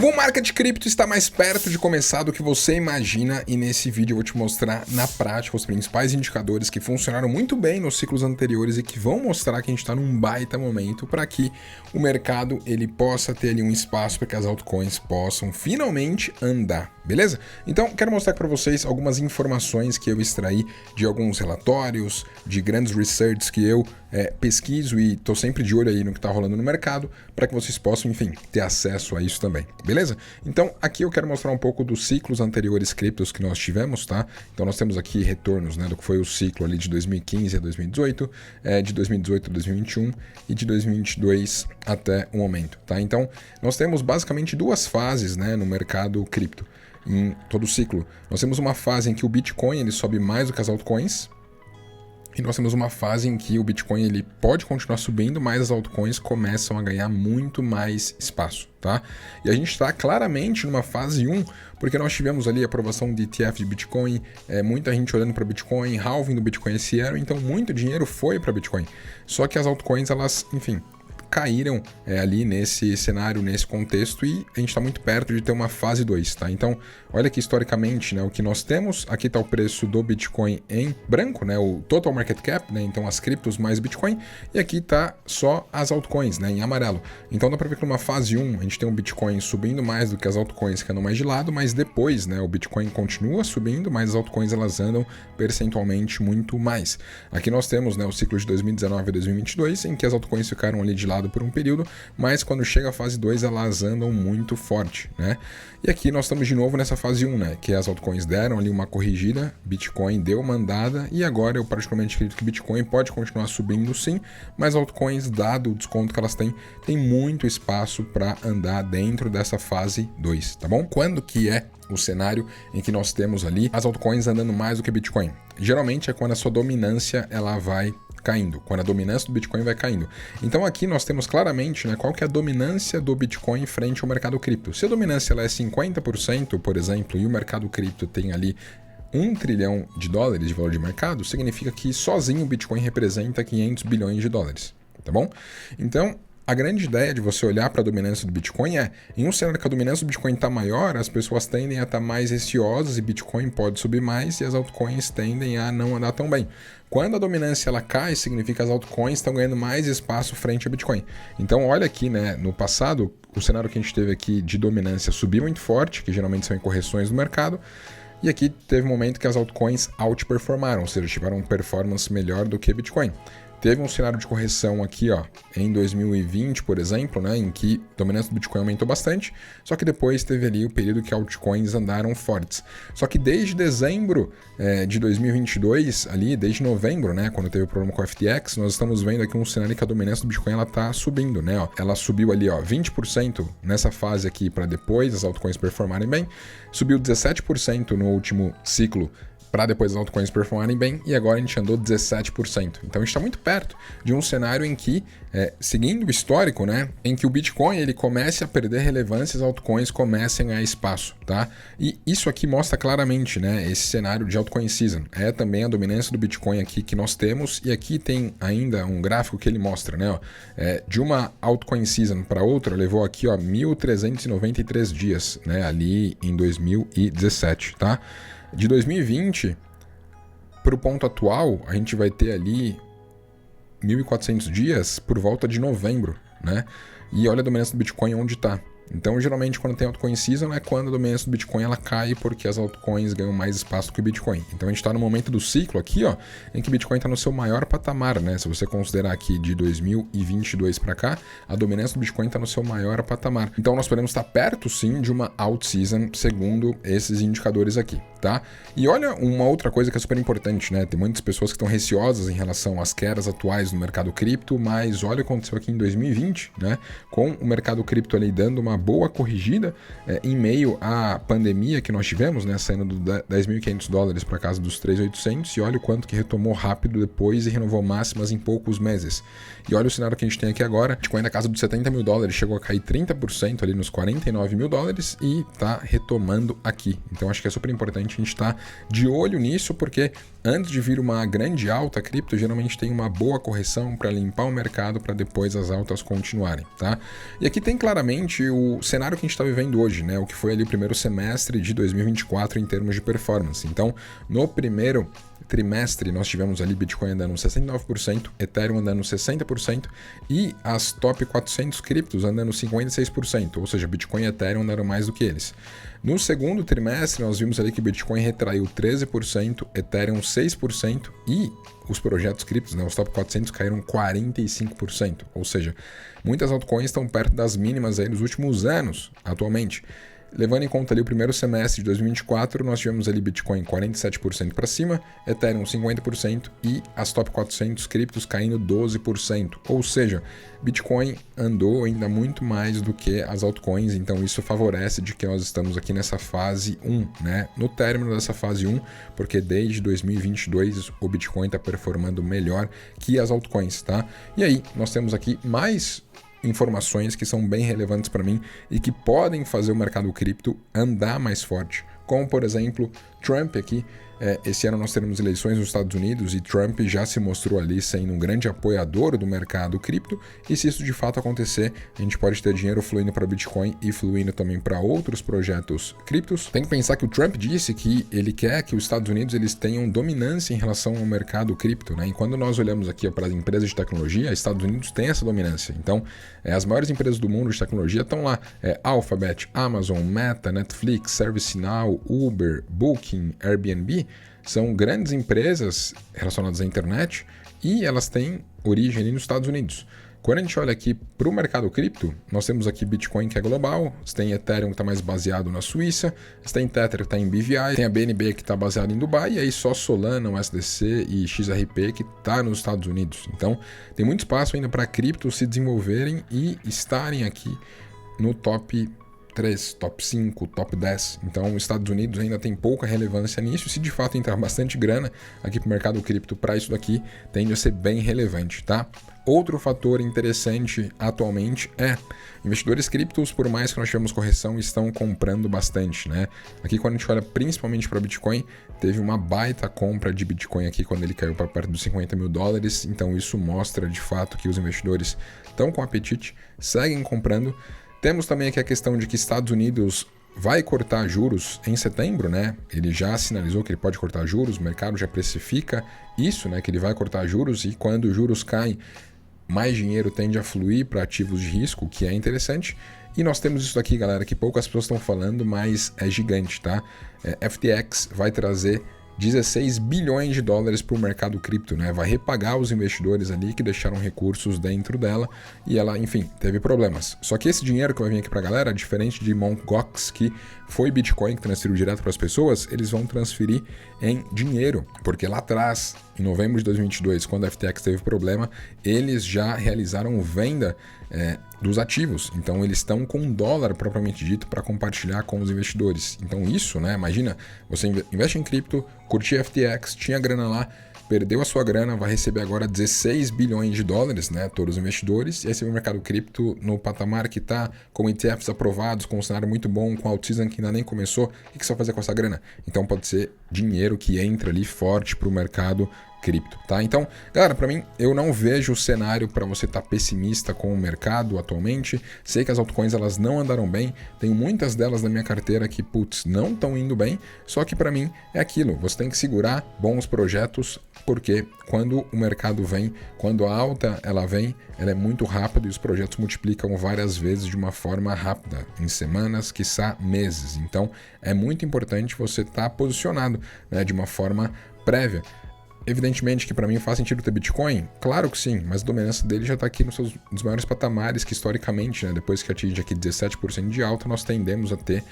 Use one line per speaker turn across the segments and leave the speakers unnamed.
O market cripto está mais perto de começar do que você imagina e nesse vídeo eu vou te mostrar na prática os principais indicadores que funcionaram muito bem nos ciclos anteriores e que vão mostrar que a gente está num baita momento para que o mercado ele possa ter ali um espaço para que as altcoins possam finalmente andar, beleza? Então quero mostrar para vocês algumas informações que eu extraí de alguns relatórios, de grandes researches que eu pesquiso e estou sempre de olho aí no que está rolando no mercado para que vocês possam, enfim, ter acesso a isso também. Beleza? Então, aqui eu quero mostrar um pouco dos ciclos anteriores criptos que nós tivemos, tá? Então, nós temos aqui retornos, né, do que foi o ciclo ali de 2015 a 2018, de 2018 a 2021 e de 2022 até o momento, tá? Então, nós temos basicamente duas fases, né, no mercado cripto, em todo o ciclo. Nós temos uma fase em que o Bitcoin ele sobe mais do que as altcoins, e nós temos uma fase em que o Bitcoin ele pode continuar subindo, mas as altcoins começam a ganhar muito mais espaço, tá? E a gente está claramente numa fase 1, porque nós tivemos ali a aprovação de ETF de Bitcoin, muita gente olhando para Bitcoin, halving do Bitcoin esse ano, então muito dinheiro foi para Bitcoin. Só que as altcoins, elas, enfim, caíram ali nesse cenário, nesse contexto, e a gente está muito perto de ter uma fase 2, tá? Então, olha aqui historicamente, né, o que nós temos, aqui está o preço do Bitcoin em branco, né, o total market cap, né, então as criptos mais Bitcoin, e aqui está só as altcoins, né, em amarelo. Então dá para ver que numa fase 1 a gente tem um Bitcoin subindo mais do que as altcoins que andam mais de lado, mas depois, né, o Bitcoin continua subindo, mas as altcoins elas andam percentualmente muito mais. Aqui nós temos, né, o ciclo de 2019 a 2022, em que as altcoins ficaram ali de lado por um período, mas quando chega a fase 2 elas andam muito forte, né? E aqui nós estamos de novo nessa fase 1, né? Que as altcoins deram ali uma corrigida, Bitcoin deu uma andada e agora eu praticamente acredito que Bitcoin pode continuar subindo sim, mas altcoins, dado o desconto que elas têm, tem muito espaço para andar dentro dessa fase 2, tá bom? Quando que é o cenário em que nós temos ali as altcoins andando mais do que Bitcoin? Geralmente é quando a sua dominância ela vai caindo, quando a dominância do Bitcoin vai caindo. Então aqui nós temos claramente, né, qual que é a dominância do Bitcoin frente ao mercado cripto. Se a dominância ela é 50%, por exemplo, e o mercado cripto tem ali $1 trilhão de valor de mercado, significa que sozinho o Bitcoin representa 500 bilhões de dólares, tá bom? Então, a grande ideia de você olhar para a dominância do Bitcoin é, em um cenário que a dominância do Bitcoin está maior, as pessoas tendem a estar mais receosas e Bitcoin pode subir mais e as altcoins tendem a não andar tão bem. Quando a dominância ela cai, significa que as altcoins estão ganhando mais espaço frente ao Bitcoin. Então olha aqui, né, no passado, o cenário que a gente teve aqui de dominância subiu muito forte, que geralmente são em correções do mercado, e aqui teve um momento que as altcoins outperformaram, ou seja, tiveram performance melhor do que Bitcoin. Teve um cenário de correção aqui, ó, em 2020, por exemplo, né, em que a dominância do Bitcoin aumentou bastante, só que depois teve ali o período que altcoins andaram fortes. Só que desde dezembro de 2022, ali, desde novembro, né, quando teve o problema com o FTX, nós estamos vendo aqui um cenário que a dominância do Bitcoin ela tá subindo, né, ó. Ela subiu ali, ó, 20% nessa fase aqui para depois as altcoins performarem bem, subiu 17% no último ciclo para depois as altcoins performarem bem, e agora a gente andou 17%. Então a gente está muito perto de um cenário em que, seguindo o histórico, né, em que o Bitcoin ele comece a perder relevância e as altcoins comecem a ganhar espaço, tá? E isso aqui mostra claramente, né, esse cenário de altcoin season. É também a dominância do Bitcoin aqui que nós temos, e aqui tem ainda um gráfico que ele mostra, né, ó, de uma altcoin season para outra, levou aqui, ó, 1.393 dias, né, ali em 2017, tá? De 2020 para o ponto atual, a gente vai ter ali 1.400 dias por volta de novembro, né? E olha a dominância do Bitcoin onde está. Então, geralmente, quando tem altcoin season, é quando a dominância do Bitcoin ela cai porque as altcoins ganham mais espaço que o Bitcoin. Então, a gente está no momento do ciclo aqui, ó, em que o Bitcoin está no seu maior patamar, né? Se você considerar aqui de 2022 para cá, a dominância do Bitcoin está no seu maior patamar. Então, nós podemos estar perto, sim, de uma alt season, segundo esses indicadores aqui, tá? E olha uma outra coisa que é super importante, né? Tem muitas pessoas que estão receosas em relação às quedas atuais no mercado cripto, mas olha o que aconteceu aqui em 2020, né? Com o mercado cripto ali dando uma boa corrigida em meio à pandemia que nós tivemos, né, saindo do $10.500 para casa dos 3.800, e olha o quanto que retomou rápido depois e renovou máximas em poucos meses. E olha o cenário que a gente tem aqui agora, Bitcoin na casa dos $70.000, chegou a cair 30% ali nos $49.000 e tá retomando aqui. Então acho que é super importante a gente estar de olho nisso, porque antes de vir uma grande alta, a cripto geralmente tem uma boa correção para limpar o mercado para depois as altas continuarem, tá? E aqui tem claramente o o cenário que a gente está vivendo hoje, né? O que foi ali o primeiro semestre de 2024 em termos de performance. Então, no primeiro trimestre, nós tivemos ali Bitcoin andando 69%, Ethereum andando 60% e as top 400 criptos andando 56%, ou seja, Bitcoin e Ethereum andaram mais do que eles. No segundo trimestre, nós vimos ali que Bitcoin retraiu 13%, Ethereum 6% e os projetos criptos, né, os top 400 caíram 45%, ou seja, muitas altcoins estão perto das mínimas aí dos últimos anos, atualmente. Levando em conta ali o primeiro semestre de 2024, nós tivemos ali Bitcoin 47% para cima, Ethereum 50% e as top 400 criptos caindo 12%. Ou seja, Bitcoin andou ainda muito mais do que as altcoins, então isso favorece de que nós estamos aqui nessa fase 1, né? No término dessa fase 1, porque desde 2022 o Bitcoin está performando melhor que as altcoins, tá? E aí, nós temos aqui mais informações que são bem relevantes para mim e que podem fazer o mercado cripto andar mais forte, como por exemplo Trump aqui. Esse ano nós teremos eleições nos Estados Unidos e Trump já se mostrou ali sendo um grande apoiador do mercado cripto, e se isso de fato acontecer, a gente pode ter dinheiro fluindo para Bitcoin e fluindo também para outros projetos criptos. Tem que pensar que o Trump disse que ele quer que os Estados Unidos eles tenham dominância em relação ao mercado cripto, né? E quando nós olhamos aqui para as empresas de tecnologia, os Estados Unidos têm essa dominância. Então, as maiores empresas do mundo de tecnologia estão lá. Alphabet, Amazon, Meta, Netflix, ServiceNow, Uber, Booking, Airbnb, são grandes empresas relacionadas à internet e elas têm origem ali nos Estados Unidos. Quando a gente olha aqui para o mercado cripto, nós temos aqui Bitcoin, que é global, você tem Ethereum, que está mais baseado na Suíça, você tem Tether, que está em BVI, tem a BNB, que está baseada em Dubai, e aí só Solana, USDC e XRP, que está nos Estados Unidos. Então, tem muito espaço ainda para criptos se desenvolverem e estarem aqui no top 3, top 5, top 10. Então, os Estados Unidos ainda tem pouca relevância nisso. Se de fato entrar bastante grana aqui para o mercado cripto para isso daqui, tende a ser bem relevante, tá? Outro fator interessante atualmente é investidores criptos, por mais que nós tivemos correção, estão comprando bastante, né? Aqui quando a gente olha principalmente para Bitcoin, teve uma baita compra de Bitcoin aqui quando ele caiu para perto dos $50 mil. Então isso mostra de fato que os investidores estão com apetite, seguem comprando. Temos também aqui a questão de que Estados Unidos vai cortar juros em setembro, né? Ele já sinalizou que ele pode cortar juros, o mercado já precifica isso, né? Que ele vai cortar juros, e quando os juros caem, mais dinheiro tende a fluir para ativos de risco, que é interessante. E nós temos isso aqui, galera, que poucas pessoas estão falando, mas é gigante, tá? FTX vai trazer $16 bilhões para o mercado cripto, né? Vai repagar os investidores ali que deixaram recursos dentro dela e ela, enfim, teve problemas. Só que esse dinheiro que vai vir aqui para a galera, diferente de Mt. Gox, que foi Bitcoin que transferiu direto para as pessoas, eles vão transferir em dinheiro, porque lá atrás, em novembro de 2022, quando a FTX teve problema, eles já realizaram venda dos ativos. Então eles estão com dólar propriamente dito para compartilhar com os investidores. Então isso, né? Imagina, você investe em cripto, curtia FTX, tinha grana lá, perdeu a sua grana, vai receber agora $16 bilhões, né? Todos os investidores, e aí você vê o mercado cripto no patamar que está, com ETFs aprovados, com um cenário muito bom, com alt season que ainda nem começou. O que você vai fazer com essa grana? Então pode ser dinheiro que entra ali forte para o mercado cripto, tá? Então, galera, para mim, eu não vejo o cenário para você estar pessimista com o mercado atualmente. Sei que as altcoins elas não andaram bem, tenho muitas delas na minha carteira que, putz, não estão indo bem, só que para mim é aquilo, você tem que segurar bons projetos, porque quando o mercado vem, quando a alta ela vem, ela é muito rápida e os projetos multiplicam várias vezes de uma forma rápida, em semanas, quiçá meses. Então, é muito importante você estar posicionado, né, de uma forma prévia. Evidentemente que para mim faz sentido ter Bitcoin? Claro que sim, mas a dominância dele já está aqui nos maiores patamares que historicamente, né, depois que atinge aqui 17% de alta, nós tendemos a ter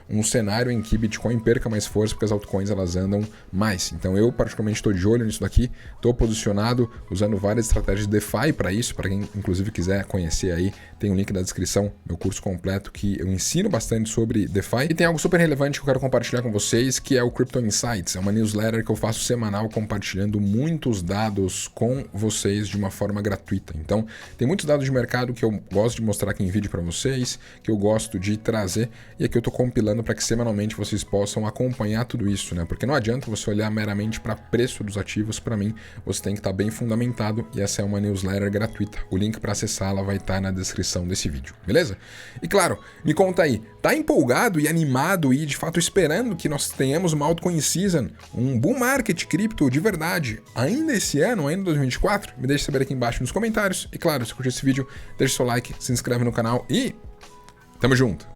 um cenário em que Bitcoin perca mais força porque as altcoins elas andam mais. Então eu particularmente estou de olho nisso daqui, estou posicionado usando várias estratégias de DeFi para isso, para quem inclusive quiser conhecer aí, tem um link na descrição, meu curso completo que eu ensino bastante sobre DeFi. E tem algo super relevante que eu quero compartilhar com vocês, que é o Crypto Insights, é uma newsletter que eu faço semanal compartilhando muitos dados com vocês de uma forma gratuita. Então tem muitos dados de mercado que eu gosto de mostrar aqui em vídeo para vocês, que eu gosto de trazer, e aqui eu estou compilando trabalhando para que semanalmente vocês possam acompanhar tudo isso, né? Porque não adianta você olhar meramente para preço dos ativos. Para mim, você tem que estar bem fundamentado e essa é uma newsletter gratuita. O link para acessá-la vai estar na descrição desse vídeo, beleza? E claro, me conta aí, tá empolgado e animado e de fato esperando que nós tenhamos uma altcoin season, um bull market cripto de verdade, ainda esse ano, ainda em 2024? Me deixe saber aqui embaixo nos comentários. E claro, se curtiu esse vídeo, deixa seu like, se inscreve no canal e tamo junto!